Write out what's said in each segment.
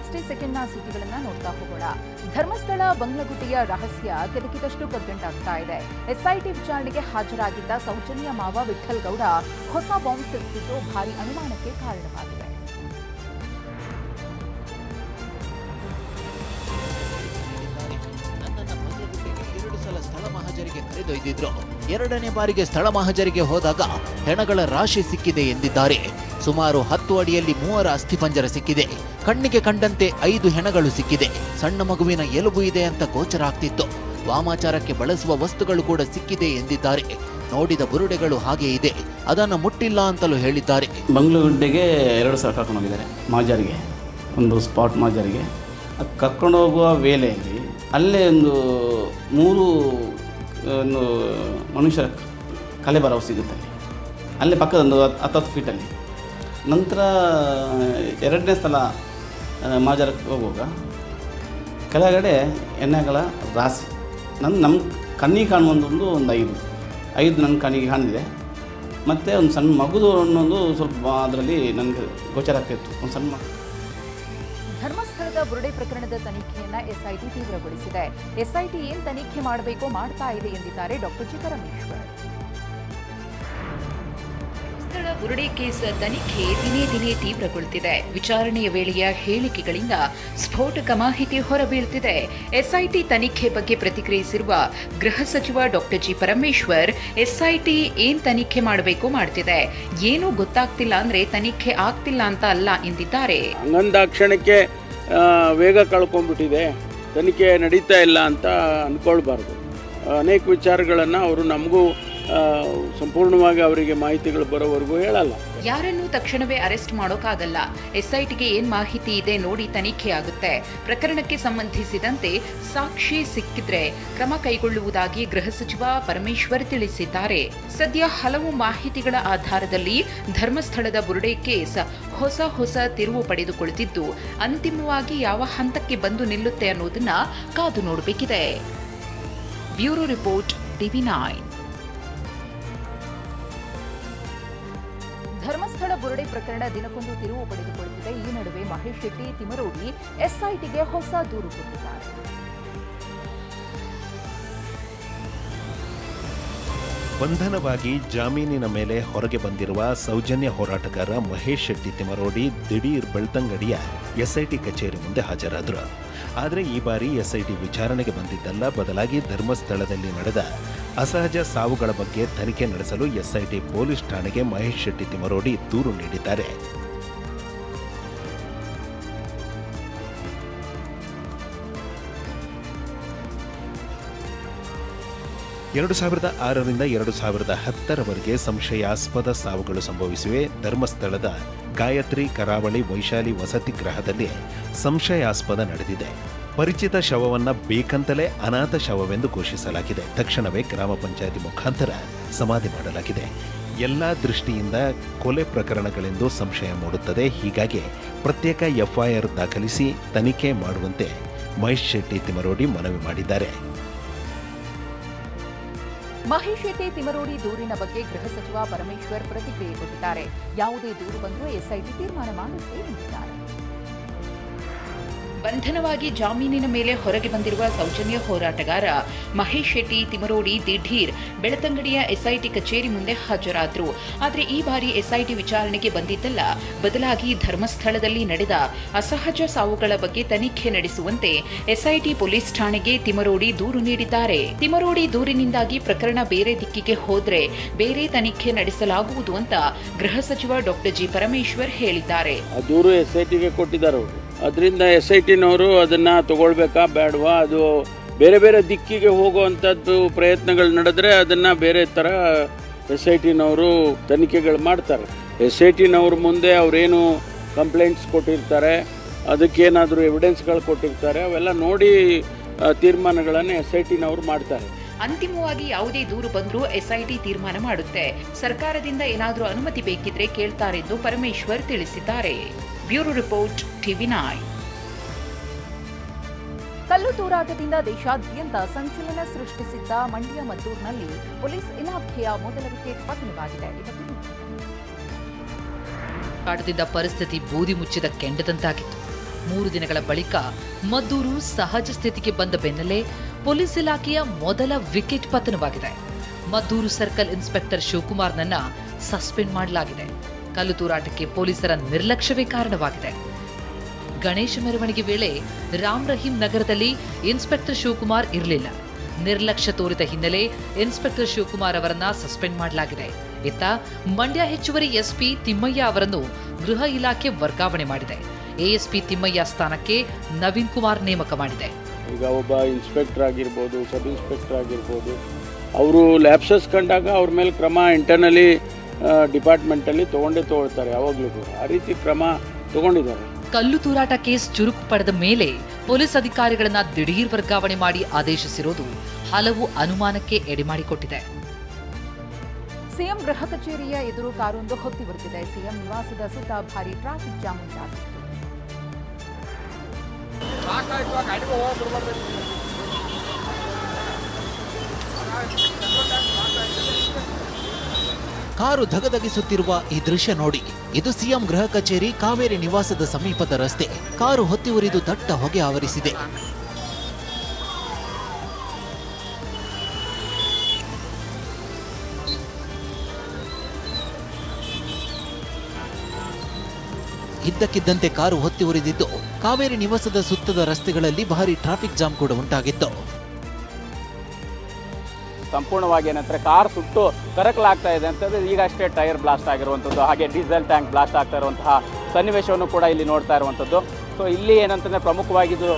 60 ಸೆಕೆಂಡ್ನ ಸುದ್ದಿಗಳನ್ನು ನೋಡ್ತಾ ಹೋಗೋಣ. ಧರ್ಮಸ್ಥಳ ಬಂಗ್ಲಗುಡ್ಡೆಯ ರಹಸ್ಯ ಕೆದಕಿದಷ್ಟು ಕಗ್ಗಂಟಾಗ್ತಾ ಇದೆ. ಎಸ್ಐಟಿ ವಿಚಾರಣೆಗೆ ಹಾಜರಾಗಿದ್ದ ಸೌಜನ್ಯ ಮಾವ ವಿಠಲ್ ಗೌಡ ಹೊಸ ಬಾಂಬ್ ಸಿಡಿಸಿದ್ದು ಭಾರಿ ಅನುಮಾನಕ್ಕೆ ಕಾರಣವಾಗಿದೆ. ಸ್ಥಳ ಮಹಾಜರಿಗೆ ಕರೆದೊಯ್ದಿದ್ರು. ಎರಡನೇ ಬಾರಿಗೆ ಸ್ಥಳ ಮಹಾಜರಿಗೆ ಹೋದಾಗ ಹೆಣಗಳ ರಾಶಿ ಸಿಕ್ಕಿದೆ ಎಂದಿದ್ದಾರೆ. ಸುಮಾರು 10 ಅಡಿಯಲ್ಲಿ 3 ಅಸ್ಥಿಪಂಜರ ಸಿಕ್ಕಿದೆ. ಕಣ್ಣಿಗೆ ಕಂಡಂತೆ 5 ಹೆಣಗಳು ಸಿಕ್ಕಿದೆ. ಸಣ್ಣ ಮಗುವಿನ ಎಲುಬು ಇದೆ ಅಂತ ಗೋಚರ ಆಗ್ತಿತ್ತು. ವಾಮಾಚಾರಕ್ಕೆ ಬಳಸುವ ವಸ್ತುಗಳು ಕೂಡ ಸಿಕ್ಕಿದೆ ಎಂದಿದ್ದಾರೆ. ನೋಡಿದ ಬುರುಡೆಗಳು ಹಾಗೆ ಇದೆ, ಅದನ್ನು ಮುಟ್ಟಿಲ್ಲ ಅಂತಲೂ ಹೇಳಿದ್ದಾರೆ. ಬಂಗ್ಲಗುಡ್ಡೆಗೆ 2 ಸಲ ಕರ್ಕೊಂಡು ಹೋಗಿದ್ದಾರೆ ಮಾಜಾರಿಗೆ, ಒಂದು ಸ್ಪಾಟ್ ಮಾಜಾರಿಗೆ. ಅದು ಕರ್ಕೊಂಡು ಹೋಗುವ ವೇಳೆಯಲ್ಲಿ ಅಲ್ಲೇ ಒಂದು 3 ಮನುಷ್ಯರ ಕಲೆಬರವು ಸಿಗುತ್ತೆ ಅಲ್ಲೇ ಪಕ್ಕದ ಒಂದು 10 ಫೀಟಲ್ಲಿ. ನಂತರ 2ನೇ ಸ್ಥಳ ಮಾಜಾರಕ್ಕೆ ಹೋಗುವಾಗ ಕೆಳಗಡೆ ಎಣ್ಣೆಗಳ ರಾಶಿ ನಮ್ಮ ಕಣ್ಣಿಗೆ ಕಾಣುವಂಥದ್ದು ಒಂದು 5 ನನ್ನ ಕಣ್ಣಿಗೆ ಕಾಣಿದೆ. ಮತ್ತು ಒಂದು ಸಣ್ಣ ಮಗುದು ಅನ್ನೋದು ಸ್ವಲ್ಪ ಅದರಲ್ಲಿ ನನಗೆ ಗೋಚರ ಆಗ್ತಾಯಿತ್ತು, ಒಂದು ಸಣ್ಣ ಮಗು. ಧರ್ಮಸ್ಥಳದ ಬುರುಡೆ ಪ್ರಕರಣದ ತನಿಖೆಯನ್ನ ಎಸ್ಐಟಿ ತೀವ್ರಗೊಳಿಸಿದೆ. ಎಸ್ಐಟಿ ಏನ್ ತನಿಖೆ ಮಾಡಬೇಕೋ ಮಾಡ್ತಾ ಇದೆ ಎಂದಿದ್ದಾರೆ ಡಾಕ್ಟರ್ ಜಿ ಪರಮೇಶ್ವರ್. ಧರ್ಮಸ್ಥಳ ಬುರುಡೆ ಕೇಸ್ ತನಿಖೆ ದಿನೇ ದಿನೇ ತೀವ್ರಗೊಳ್ಳುತ್ತಿದೆ. ವಿಚಾರಣೆಯ ವೇಳೆಯ ಹೇಳಿಕೆಗಳಿಂದ ಸ್ಫೋಟಕ ಮಾಹಿತಿ ಹೊರಬೀಳುತ್ತಿದೆ. ಎಸ್ಐಟಿ ತನಿಖೆ ಬಗ್ಗೆ ಪ್ರತಿಕ್ರಿಯಿಸಿರುವ ಗೃಹ ಸಚಿವ ಡಾಕ್ಟರ್ ಜಿ ಪರಮೇಶ್ವರ್, ಎಸ್ಐಟಿ ಏನ್ ತನಿಖೆ ಮಾಡಬೇಕೋ ಮಾಡ್ತಿದೆ, ಏನೂ ಗೊತ್ತಾಗ್ತಿಲ್ಲ ಅಂದ್ರೆ ತನಿಖೆ ಆಗ್ತಿಲ್ಲ ಅಂತ ಅಲ್ಲ ಎಂದಿದ್ದಾರೆ. ಹಂಗಂದಾಕ್ಷಣಕ್ಕೆ ವೇಗ ಕಳ್ಕೊಂಡ್ಬಿಟ್ಟಿದೆ, ತನಿಖೆ ನಡೀತಾ ಇಲ್ಲ ಅಂತ ಅಂದ್ಕೊಳ್ಬಾರ್ದು. ಅನೇಕ ವಿಚಾರಗಳನ್ನು ಅವರು ನಮಗೂ ಸಂಪೂರ್ಣವಾಗಿ ಅವರಿಗೆ ಮಾಹಿತಿಗಳು ಬರೋವರೆಗೂ ಹೇಳಲ್ಲ. ಯಾರನ್ನೂ ತಕ್ಷಣವೇ ಅರೆಸ್ಟ್ ಮಾಡೋಕ್ಕಾಗಲ್ಲ. ಎಸ್ಐಟಿಗೆ ಏನ್ ಮಾಹಿತಿ ಇದೆ ನೋಡಿ ತನಿಖೆ ಆಗುತ್ತೆ. ಪ್ರಕರಣಕ್ಕೆ ಸಂಬಂಧಿಸಿದಂತೆ ಸಾಕ್ಷಿ ಸಿಕ್ಕಿದ್ರೆ ಕ್ರಮ ಕೈಗೊಳ್ಳುವುದಾಗಿ ಗೃಹ ಸಚಿವ ಪರಮೇಶ್ವರ್ ತಿಳಿಸಿದ್ದಾರೆ. ಸದ್ಯ ಹಲವು ಮಾಹಿತಿಗಳ ಆಧಾರದಲ್ಲಿ ಧರ್ಮಸ್ಥಳದ ಬುರುಡೆ ಕೇಸ್ ಹೊಸ ತಿರುವು ಪಡೆದುಕೊಳ್ಳುತ್ತಿದ್ದು, ಅಂತಿಮವಾಗಿ ಯಾವ ಹಂತಕ್ಕೆ ಬಂದು ನಿಲ್ಲುತ್ತೆ ಅನ್ನೋದನ್ನ ಕಾದು ನೋಡಬೇಕಿದೆ. Bureau report TV9. ಧರ್ಮಸ್ಥಳ ಬುರುಡೆ ಪ್ರಕರಣ ದಿನಕ್ಕೊಂದು ತಿರುವು ಪಡೆದುಕೊಳ್ಳುತ್ತಿದೆ. ಈ ನಡುವೆ ಮಹೇಶ್ ಶೆಟ್ಟಿ ತಿಮರೋಡಿ ಎಸ್ಐಟಿಗೆ ಹೊಸ ದೂರು ಕೊಟ್ಟಿದ್ದಾರೆ. ಬಂಧನವಾಗಿ ಜಾಮೀನಿನ ಮೇಲೆ ಹೊರಗೆ ಬಂದಿರುವ ಸೌಜನ್ಯ ಹೋರಾಟಗಾರ ಮಹೇಶ್ ಶೆಟ್ಟಿ ತಿಮರೋಡಿ ದಿಢೀರ್ ಬೆಳ್ತಂಗಡಿಯ ಎಸ್ಐಟಿ ಕಚೇರಿ ಮುಂದೆ ಹಾಜರಾದರು. ಆದರೆ ಈ ಬಾರಿ ಎಸ್ಐಟಿ ವಿಚಾರಣೆಗೆ ಬಂದಿದ್ದಲ್ಲ, ಬದಲಾಗಿ ಧರ್ಮಸ್ಥಳದಲ್ಲಿ ನಡೆದ ಅಸಹಜ ಸಾವುಗಳ ಬಗ್ಗೆ ತನಿಖೆ ನಡೆಸಲು ಎಸ್ಐಟಿ ಪೊಲೀಸ್ ಠಾಣೆಗೆ ಮಹೇಶ್ ಶೆಟ್ಟಿ ತಿಮರೋಡಿ ದೂರು ನೀಡಿದ್ದಾರೆ. 2006ರಿಂದ 2010ರವರೆಗೆ ಸಂಶಯಾಸ್ಪದ ಸಾವುಗಳು ಸಂಭವಿಸಿವೆ. ಧರ್ಮಸ್ಥಳದ ಗಾಯತ್ರಿ, ಕರಾವಳಿ, ವೈಶಾಲಿ ವಸತಿ ಗೃಹದಲ್ಲಿ ಸಂಶಯಾಸ್ಪದ ನಡೆದಿದೆ. ಪರಿಚಿತ ಶವವನ್ನ ಬೇಕಂತಲೇ ಅನಾಥ ಶವವೆಂದು ಘೋಷಿಸಲಾಗಿದೆ. ತಕ್ಷಣವೇ ಗ್ರಾಮ ಪಂಚಾಯತಿ ಮುಖಾಂತರ ಸಮಾಧಿ ಮಾಡಲಾಗಿದೆ. ಎಲ್ಲಾ ದೃಷ್ಟಿಯಿಂದ ಕೊಲೆ ಪ್ರಕರಣಗಳೆಂದು ಸಂಶಯ ಮೂಡುತ್ತದೆ. ಹೀಗಾಗಿ ಪ್ರತ್ಯೇಕ ಎಫ್ಐಆರ್ ದಾಖಲಿಸಿ ತನಿಖೆ ಮಾಡುವಂತೆ ಮಹೇಶ್ ಶೆಟ್ಟಿ ತಿಮರೋಡಿ ಮನವಿ ಮಾಡಿದ್ದಾರೆ. ಮಹೇಶ್ ಶೆಟ್ಟಿ ತಿಮರೋಡಿ ದೂರಿನ ಬಗ್ಗೆ ಗೃಹ ಸಚಿವ ಪರಮೇಶ್ವರ್ ಪ್ರತಿಕ್ರಿಯೆ ಕೊಟ್ಟಿದ್ದಾರೆ. ಯಾವುದೇ ದೂರು ಬಂದರೂ ಎಸ್ಐಟಿ ತೀರ್ಮಾನ ಮಾಡುತ್ತೆ ಎಂದಿದ್ದಾರೆ. ಬಂಧನವಾಗಿ ಜಾಮೀನಿನ ಮೇಲೆ ಹೊರಗೆ ಬಂದಿರುವ ಸೌಜನ್ಯ ಹೋರಾಟಗಾರ ಮಹೇಶ್ ಶೆಟ್ಟಿ ತಿಮರೋಡಿ ದಿಢೀರ್ ಬೆಳತಂಗಡಿಯ ಎಸ್ಐಟಿ ಕಚೇರಿ ಮುಂದೆ ಹಾಜರಾದರು. ಆದರೆ ಈ ಬಾರಿ ಎಸ್ಐಟಿ ವಿಚಾರಣೆಗೆ ಬಂದಿದ್ದಲ್ಲ, ಬದಲಾಗಿ ಧರ್ಮಸ್ಥಳದಲ್ಲಿ ನಡೆದ ಅಸಹಜ ಸಾವುಗಳ ಬಗ್ಗೆ ತನಿಖೆ ನಡೆಸುವಂತೆ ಎಸ್ಐಟಿ ಪೊಲೀಸ್ ಠಾಣೆಗೆ ತಿಮರೋಡಿ ದೂರು ನೀಡಿದ್ದಾರೆ. ತಿಮರೋಡಿ ದೂರಿನಿಂದಾಗಿ ಪ್ರಕರಣ ಬೇರೆ ದಿಕ್ಕಿಗೆ ಹೋದ್ರೆ ಬೇರೆ ತನಿಖೆ ನಡೆಸಲಾಗುವುದು ಅಂತ ಗೃಹ ಸಚಿವ ಡಾಕ್ಟರ್ ಜಿ ಪರಮೇಶ್ವರ್ ಹೇಳಿದ್ದಾರೆ. ದೂರು ಎಸ್ಐಟಿಗೆ ಕೊಟ್ಟಿದ್ದಾರೆ. ಅದರಿಂದ SITನವರು ಅದನ್ನು ತಗೊಳ್ಬೇಕಾ ಬೇಡವಾ, ಅದು ಬೇರೆ ಬೇರೆ ದಿಕ್ಕಿಗೆ ಹೋಗುವಂಥದ್ದು ಪ್ರಯತ್ನಗಳು ನಡೆದ್ರೆ ಅದನ್ನು ಬೇರೆ ಥರ SITನವರು ತನಿಖೆಗಳು ಮಾಡ್ತಾರೆ. SITನವ್ರ ಮುಂದೆ ಅವರೇನು ಕಂಪ್ಲೇಂಟ್ಸ್ ಕೊಟ್ಟಿರ್ತಾರೆ, ಅದಕ್ಕೇನಾದರೂ ಎವಿಡೆನ್ಸ್ಗಳು ಕೊಟ್ಟಿರ್ತಾರೆ, ಅವೆಲ್ಲ ನೋಡಿ ತೀರ್ಮಾನಗಳನ್ನು SITನವರು ಮಾಡ್ತಾರೆ. ಅಂತಿಮವಾಗಿ ಯಾವುದೇ ದೂರು ಬಂದರೂ ಎಸ್ಐಟಿ ತೀರ್ಮಾನ ಮಾಡುತ್ತೆ. ಸರ್ಕಾರದಿಂದ ಏನಾದರೂ ಅನುಮತಿ ಬೇಕಿದ್ರೆ ಕೇಳ್ತಾರೆಂದು ಪರಮೇಶ್ವರ್ ತಿಳಿಸಿದ್ದಾರೆ. Bureau report TV9. ಕಲ್ಲು ತೂರಾಟದಿಂದ ದೇಶಾದ್ಯಂತ ಸಂಚಲನ ಸೃಷ್ಟಿಸಿದ್ದ ಮಂಡ್ಯ ಮದ್ದೂರಿನಲ್ಲಿ ಪೊಲೀಸ್ ಇಲಾಖೆಯ ಮೊದಲ ವಿಕೆಟ್ ಪತನವಾಗಿದೆ. ಕಾಡುತ್ತಿದ್ದ ಪರಿಸ್ಥಿತಿ ಬೂದಿ ಮುಚ್ಚಿದ ಕೆಂಡದಂತಾಗಿತ್ತು. 3 ದಿನಗಳ ಬಳಿಕ ಮದ್ದೂರು ಸಹಜ ಸ್ಥಿತಿಗೆ ಬಂದ ಬೆನ್ನಲ್ಲೇ ಪೊಲೀಸ್ ಇಲಾಖೆಯ ಮೊದಲ ವಿಕೆಟ್ ಪತನವಾಗಿದೆ. ಮದ್ದೂರು ಸರ್ಕಲ್ ಇನ್ಸ್ಪೆಕ್ಟರ್ ಶಿವಕುಮಾರ್ನನ್ನ ಸಸ್ಪೆಂಡ್ ಮಾಡಲಾಗಿದೆ. ಕಲ್ಲು ತೂರಾಟಕ್ಕೆ ಪೊಲೀಸರ ನಿರ್ಲಕ್ಷ್ಯವೇ ಕಾರಣವಾಗಿದೆ. ಗಣೇಶ ಮೆರವಣಿಗೆ ವೇಳೆ ರಾಮ್ ರಹೀಂ ನಗರದಲ್ಲಿ ಇನ್ಸ್ಪೆಕ್ಟರ್ ಶಿವಕುಮಾರ್ ಇರಲಿಲ್ಲ. ನಿರ್ಲಕ್ಷ್ಯ ತೋರಿದ ಹಿನ್ನೆಲೆ ಇನ್ಸ್ಪೆಕ್ಟರ್ ಶಿವಕುಮಾರ್ ಅವರನ್ನ ಸಸ್ಪೆಂಡ್ ಮಾಡಲಾಗಿದೆ. ಇತ್ತ ಮಂಡ್ಯ ಹೆಚ್ಚುವರಿ ಎಸ್ಪಿ ತಿಮ್ಮಯ್ಯ ಅವರನ್ನು ಗೃಹ ಇಲಾಖೆ ವರ್ಗಾವಣೆ ಮಾಡಿದೆ. ಎಎಸ್ಪಿ ತಿಮ್ಮಯ್ಯ ಸ್ಥಾನಕ್ಕೆ ನವೀನ್ ಕುಮಾರ್ ನೇಮಕ ಮಾಡಿದೆ. ಈಗ ಒಬ್ಬ ಇನ್ಸ್ಪೆಕ್ಟರ್ ಆಗಿರ್ಬೋದು, ಸಬ್ ಇನ್ಸ್ಪೆಕ್ಟರ್ ಆಗಿರ್ಬೋದು, ಅವರು ಲ್ಯಾಪ್ಸಸ್ ಕಂಡಾಗ ಅವ್ರ ಮೇಲೆ ಕ್ರಮ ಇಂಟರ್ನಲಿ ಡಿಪಾರ್ಟ್ಮೆಂಟಲ್ಲಿ ತಗೊಳ್ತಾರೆ. ಯಾವಾಗಲೂ ಕೂಡ ಆ ರೀತಿ ಕ್ರಮ ತಗೊಂಡಿದ್ದಾರೆ. ಕಲ್ಲು ತೂರಾಟ ಕೇಸ್ ಚುರುಕು ಪಡೆದ ಮೇಲೆ ಪೊಲೀಸ್ ಅಧಿಕಾರಿಗಳನ್ನ ದಿಢೀರ್ ವರ್ಗಾವಣೆ ಮಾಡಿ ಆದೇಶಿಸಿರೋದು ಹಲವು ಅನುಮಾನಕ್ಕೆ ಎಡೆಮಾಡಿಕೊಟ್ಟಿದೆ. ಸಿಎಂ ಗೃಹ ಕಚೇರಿಯ ಎದುರು ಕಾರೊಂದು ಹೊತ್ತಿ ಬರುತ್ತಿದೆ. ಸಿಎಂ ನಿವಾಸದ ಸುತ್ತ ಭಾರಿ ಟ್ರಾಫಿಕ್ ಜಾಮ್ ಉಂಟಾಗಿದೆ. ಕಾರು ಧಗಧಗಿಸುತ್ತಿರುವ ಈ ದೃಶ್ಯ ನೋಡಿ. ಇದು ಸಿಎಂ ಗೃಹ ಕಚೇರಿ ಕಾವೇರಿ ನಿವಾಸದ ಸಮೀಪದ ರಸ್ತೆ. ಕಾರು ಹೊತ್ತಿ ಉರಿದು ದಟ್ಟ ಹೊಗೆ ಆವರಿಸಿದೆ. ಇದ್ದಕ್ಕಿದ್ದಂತೆ ಕಾರು ಹೊತ್ತಿ ಉರಿದಿದ್ದು ಕಾವೇರಿ ನಿವಾಸದ ಸುತ್ತದ ರಸ್ತೆಗಳಲ್ಲಿ ಭಾರಿ ಟ್ರಾಫಿಕ್ ಜಾಮ್ ಕೂಡ ಉಂಟಾಗಿತ್ತು. ಸಂಪೂರ್ಣವಾಗಿ ಏನಂದ್ರೆ ಕಾರ್ ಸುಟ್ಟು ಕರಕಲಾಗ್ತಾ ಇದೆ ಅಂತಂದ್ರೆ ಈಗಷ್ಟೇ ಟೈರ್ ಬ್ಲಾಸ್ಟ್ ಆಗಿರುವಂಥದ್ದು, ಹಾಗೆ ಡೀಸೆಲ್ ಟ್ಯಾಂಕ್ ಬ್ಲಾಸ್ಟ್ ಆಗ್ತಾ ಇರುವಂತಹ ಸನ್ನಿವೇಶವನ್ನು ಕೂಡ ಇಲ್ಲಿ ನೋಡ್ತಾ ಇರುವಂಥದ್ದು. ಸೊ ಇಲ್ಲಿ ಏನಂತಂದರೆ ಪ್ರಮುಖವಾಗಿದ್ದು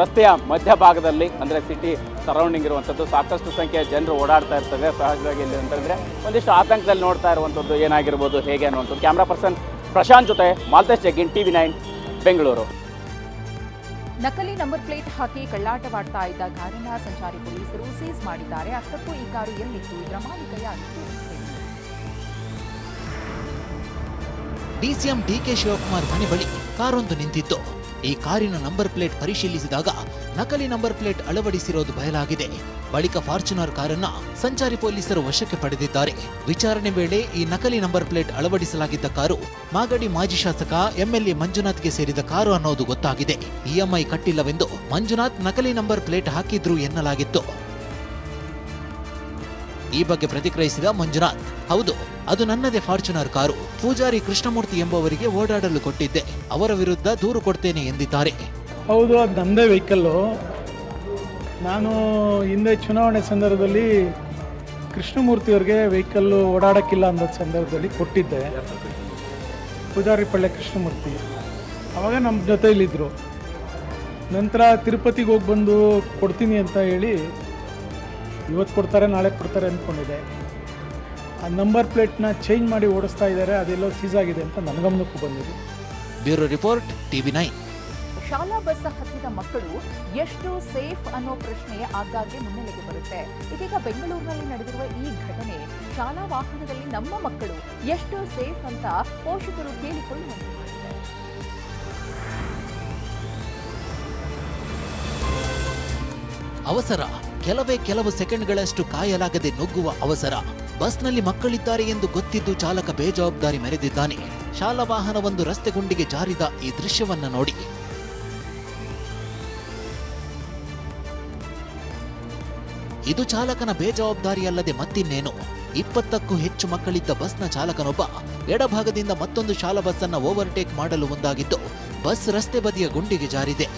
ರಸ್ತೆಯ ಮಧ್ಯಭಾಗದಲ್ಲಿ ಅಂದರೆ ಸಿಟಿ ಸರೌಂಡಿಂಗ್ ಇರುವಂಥದ್ದು, ಸಾಕಷ್ಟು ಸಂಖ್ಯೆಯ ಜನರು ಓಡಾಡ್ತಾ ಇರ್ತದೆ. ಸಹಜವಾಗಿ ಇಲ್ಲಿ ಅಂತಂದರೆ ಒಂದಿಷ್ಟು ಆತಂಕದಲ್ಲಿ ನೋಡ್ತಾ ಇರುವಂಥದ್ದು ಏನಾಗಿರ್ಬೋದು ಹೇಗೆ ಅನ್ನುವಂಥದ್ದು. ಕ್ಯಾಮ್ರಾ ಪರ್ಸನ್ ಪ್ರಶಾಂತ್ ಜೊತೆ ಮಾಲ್ತೇಶ್ ಜಗ್ಗಿನ್, TV9 ಬೆಂಗಳೂರು. ನಕಲಿ ನಂಬರ್ ಪ್ಲೇಟ್ ಹಾಕಿ ಕಳ್ಳಾಟವಾಡ್ತಾ ಇದ್ದ ಕಾರನ್ನ ಸಂಚಾರಿ ಪೊಲೀಸರು ಸೀಸ್ ಮಾಡಿದ್ದಾರೆ. ಅಷ್ಟಕ್ಕೂ ಈ ಕಾರು ಎಲ್ಲಿತ್ತು, ಇದರ ಮಾಲೀಕ ಯಾರಿತ್ತು? ಡಿಸಿಎಂ ಡಿಕೆ ಶಿವಕುಮಾರ್ ಮನೆ ಬಳಿ ಕಾರೊಂದು ನಿಂತಿತ್ತು. ಈ ಕಾರಿನ ನಂಬರ್ ಪ್ಲೇಟ್ ಪರಿಶೀಲಿಸಿದಾಗ ನಕಲಿ ನಂಬರ್ ಪ್ಲೇಟ್ ಅಳವಡಿಸಿರೋದು ಬಯಲಾಗಿದೆ. ಬಳಿಕ ಫಾರ್ಚುನರ್ ಕಾರನ್ನ ಸಂಚಾರಿ ಪೊಲೀಸರು ವಶಕ್ಕೆ ಪಡೆದಿದ್ದಾರೆ. ವಿಚಾರಣೆ ವೇಳೆ ಈ ನಕಲಿ ನಂಬರ್ ಪ್ಲೇಟ್ ಅಳವಡಿಸಲಾಗಿದ್ದ ಕಾರು ಮಾಗಡಿ ಮಾಜಿ ಶಾಸಕ ಎಂಎಲ್ಎ ಮಂಜುನಾಥ್ಗೆ ಸೇರಿದ ಕಾರು ಅನ್ನೋದು ಗೊತ್ತಾಗಿದೆ. ಇಎಂಐ ಕಟ್ಟಿಲ್ಲವೆಂದು ಮಂಜುನಾಥ್ ನಕಲಿ ನಂಬರ್ ಪ್ಲೇಟ್ ಹಾಕಿದ್ರು ಎನ್ನಲಾಗಿತ್ತು. ಈ ಬಗ್ಗೆ ಪ್ರತಿಕ್ರಿಯಿಸಿದ ಮಂಜುನಾಥ್, ಹೌದು, ಅದು ನನ್ನದೇ ಫಾರ್ಚುನರ್ ಕಾರು. ಪೂಜಾರಿ ಕೃಷ್ಣಮೂರ್ತಿ ಎಂಬುವರಿಗೆ ಓಡಾಡಲು ಕೊಟ್ಟಿದ್ದೆ. ಅವರ ವಿರುದ್ಧ ದೂರು ಕೊಡ್ತೇನೆ ಎಂದಿದ್ದಾರೆ. ಹೌದು, ಅದು ನಮ್ಮದೇ ವೆಹಿಕಲ್ಲು. ನಾನು ಹಿಂದೆ ಚುನಾವಣೆ ಸಂದರ್ಭದಲ್ಲಿ ಕೃಷ್ಣಮೂರ್ತಿಯವ್ರಿಗೆ ವೆಹಿಕಲ್ಲು ಓಡಾಡೋಕ್ಕಿಲ್ಲ ಅನ್ನೋ ಸಂದರ್ಭದಲ್ಲಿ ಕೊಟ್ಟಿದ್ದೆ. ಪೂಜಾರಿ ಪಳ್ಳೆ ಕೃಷ್ಣಮೂರ್ತಿ ಆವಾಗ ನಮ್ಮ ಜೊತೆಯಲ್ಲಿದ್ದರು. ನಂತರ ತಿರುಪತಿಗೆ ಹೋಗಿ ಬಂದು ಕೊಡ್ತೀನಿ ಅಂತ ಹೇಳಿ ಇವತ್ತು ಕೊಡ್ತಾರೆ ನಾಳೆ ಕೊಡ್ತಾರೆ ಅಂದ್ಕೊಂಡಿದ್ದೆ. ಆ ನಂಬರ್ ಪ್ಲೇಟ್ನ ಚೇಂಜ್ ಮಾಡಿ ಓಡಿಸ್ತಾ ಇದ್ದಾರೆ, ಅದೆಲ್ಲೋ ಸೀಸ್ ಆಗಿದೆ ಅಂತ ನನ್ನ ಗಮನಕ್ಕೂ ಬಂದಿದೆ. Bureau report, TV9. ಶಾಲಾ ಬಸ್ ಹತ್ತಿದ ಮಕ್ಕಳು ಎಷ್ಟು ಸೇಫ್ ಅನ್ನೋ ಪ್ರಶ್ನೆ ಆಗಾಗ್ಗೆ ಮುನ್ನೆಲೆಗೆ ಬರುತ್ತೆ. ಇದೀಗ ಬೆಂಗಳೂರಿನಲ್ಲಿ ನಡೆದಿರುವ ಈ ಘಟನೆ ಶಾಲಾ ವಾಹನದಲ್ಲಿ ನಮ್ಮ ಮಕ್ಕಳು ಎಷ್ಟು ಸೇಫ್ ಅಂತ ಪೋಷಕರು ಕೇಳಿಕೊಳ್ಳುವಂತೆ ಮಾಡಿದೆ. ಅವಸರ, ಕೆಲವು ಸೆಕೆಂಡ್ಗಳಷ್ಟು ಕಾಯಲಾಗದೆ ನುಗ್ಗುವ ಅವಸರ. ಬಸ್ನಲ್ಲಿ ಮಕ್ಕಳಿದ್ದಾರೆ ಎಂದು ಗೊತ್ತಿದ್ದು ಚಾಲಕ ಬೇಜವಾಬ್ದಾರಿ ಮೆರೆದಿದ್ದಾನೆ. ಶಾಲಾ ವಾಹನವೊಂದು ರಸ್ತೆ ಗುಂಡಿಗೆ ಜಾರಿದ ಈ ದೃಶ್ಯವನ್ನ ನೋಡಿ. ಇದು ಚಾಲಕನ ಬೇಜವಾಬ್ದಾರಿಯಲ್ಲದೆ ಮತ್ತಿನ್ನೇನು. 20ಕ್ಕೂ ಹೆಚ್ಚು ಮಕ್ಕಳಿದ್ದ ಬಸ್ನ ಚಾಲಕನೊಬ್ಬ ಎಡಭಾಗದಿಂದ ಮತ್ತೊಂದು ಶಾಲಾ ಬಸ್ ಅನ್ನ ಓವರ್ಟೇಕ್ ಮಾಡಲು ಮುಂದಾಗಿದ್ದು ಬಸ್ ರಸ್ತೆ ಬದಿಯ ಗುಂಡಿಗೆ ಜಾರಿದೆ.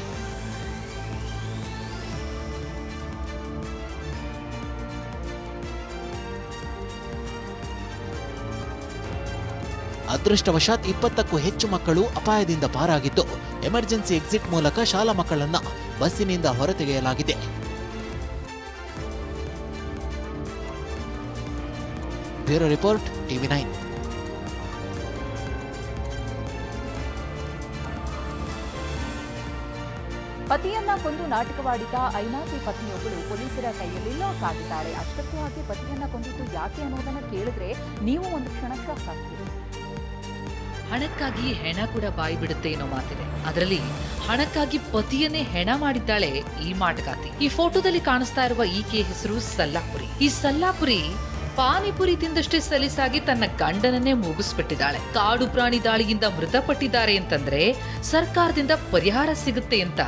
ಅದೃಷ್ಟವಶಾತ್ 20ಕ್ಕೂ ಹೆಚ್ಚು ಮಕ್ಕಳು ಅಪಾಯದಿಂದ ಪಾರಾಗಿದ್ದು ಎಮರ್ಜೆನ್ಸಿ ಎಕ್ಸಿಟ್ ಮೂಲಕ ಶಾಲಾ ಮಕ್ಕಳನ್ನ ಬಸ್ಸಿನಿಂದ ಹೊರತೆಗೆಯಲಾಗಿದೆ. Bureau report, TV9. ಪತಿಯನ್ನ ಕೊಂದು ನಾಟಕವಾಡಿದ ಐನಾತಿ ಪತ್ನಿಯೊಬ್ಬಳು ಪೊಲೀಸರ ಕೈಯಲ್ಲಿ ಲಾಕ್ ಆಗಿದ್ದಾಳೆ. ಅಷ್ಟಕ್ಕೂ ಆಕೆ ಪತಿಯನ್ನ ಕೊಂದಿದ್ದು ಯಾಕೆ ಅನ್ನೋದನ್ನ ಕೇಳಿದ್ರೆ ನೀವು ಒಂದು ಕ್ಷಣ ಶಾಕ್ ಆಗ್ತೀರಿ. ಹಣಕ್ಕಾಗಿ ಹೆಣ ಕೂಡ ಬಾಯಿ ಬಿಡುತ್ತೆ ಅನ್ನೋ ಮಾತಿದೆ. ಅದರಲ್ಲಿ ಹಣಕ್ಕಾಗಿ ಪತಿಯನ್ನೇ ಹೆಣ ಮಾಡಿದ್ದಾಳೆ ಈ ಮಾಟಗಾತಿ. ಈ ಫೋಟೋದಲ್ಲಿ ಕಾಣಿಸ್ತಾ ಇರುವ ಈಕೆ ಹೆಸರು ಸಲ್ಲಾಪುರಿ. ಈ ಸಲ್ಲಾಪುರಿ ಪಾನಿಪುರಿ ತಿಂದಷ್ಟೇ ಸಲೀಸಾಗಿ ತನ್ನ ಗಂಡನನ್ನೇ ಮುಗಿಸ್ಬಿಟ್ಟಿದ್ದಾಳೆ. ಕಾಡು ಪ್ರಾಣಿ ದಾಳಿಯಿಂದ ಮೃತಪಟ್ಟಿದ್ದಾರೆ ಅಂತಂದ್ರೆ ಸರ್ಕಾರದಿಂದ ಪರಿಹಾರ ಸಿಗುತ್ತೆ ಅಂತ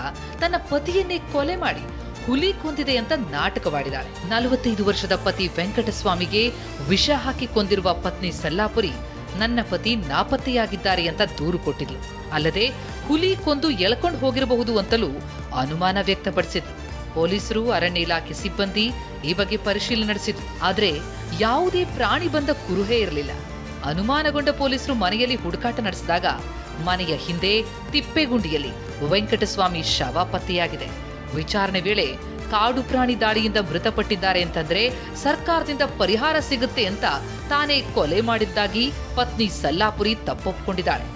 ತನ್ನ ಪತಿಯನ್ನೇ ಕೊಲೆ ಮಾಡಿ ಹುಲಿ ಕೊಂದಿದೆ ಅಂತ ನಾಟಕವಾಡಿದಾಳೆ. 45 ವರ್ಷದ ಪತಿ ವೆಂಕಟಸ್ವಾಮಿಗೆ ವಿಷ ಹಾಕಿ ಕೊಂದಿರುವ ಪತ್ನಿ ಸಲ್ಲಾಪುರಿ ನನ್ನ ಪತಿ ನಾಪತ್ತೆಯಾಗಿದ್ದಾರೆ ಅಂತ ದೂರು ಕೊಟ್ಟಿದ್ಲು. ಅಲ್ಲದೆ ಹುಲಿ ಕೊಂದು ಎಳ್ಕೊಂಡು ಹೋಗಿರಬಹುದು ಅಂತಲೂ ಅನುಮಾನ ವ್ಯಕ್ತಪಡಿಸಿದ್ಲು. ಪೊಲೀಸರು, ಅರಣ್ಯ ಇಲಾಖೆ ಸಿಬ್ಬಂದಿ ಈ ಬಗ್ಗೆ ಪರಿಶೀಲನೆ ನಡೆಸಿದ್ರು. ಆದ್ರೆ ಯಾವುದೇ ಪ್ರಾಣಿ ಬಂದ ಕುರುಹೇ ಇರಲಿಲ್ಲ. ಅನುಮಾನಗೊಂಡ ಪೊಲೀಸರು ಮನೆಯಲ್ಲಿ ಹುಡುಕಾಟ ನಡೆಸಿದಾಗ ಮನೆಯ ಹಿಂದೆ ತಿಪ್ಪೆಗುಂಡಿಯಲ್ಲಿ ವೆಂಕಟಸ್ವಾಮಿ ಶವ ಪತ್ತೆಯಾಗಿದೆ. ವಿಚಾರಣೆ ವೇಳೆ ಕಾಡು ಪ್ರಾಣಿ ದಾಳಿಯಿಂದ ಮೃತಪಟ್ಟಿದ್ದಾರೆ ಅಂತಂದ್ರೆ ಸರ್ಕಾರದಿಂದ ಪರಿಹಾರ ಸಿಗುತ್ತೆ ಅಂತ ತಾನೇ ಕೊಲೆ ಮಾಡಿದ್ದಾಗಿ ಪತ್ನಿ ಸಲ್ಲಾಪುರಿ ತಪ್ಪೊಪ್ಪಿಕೊಂಡಿದ್ದಾಳೆ.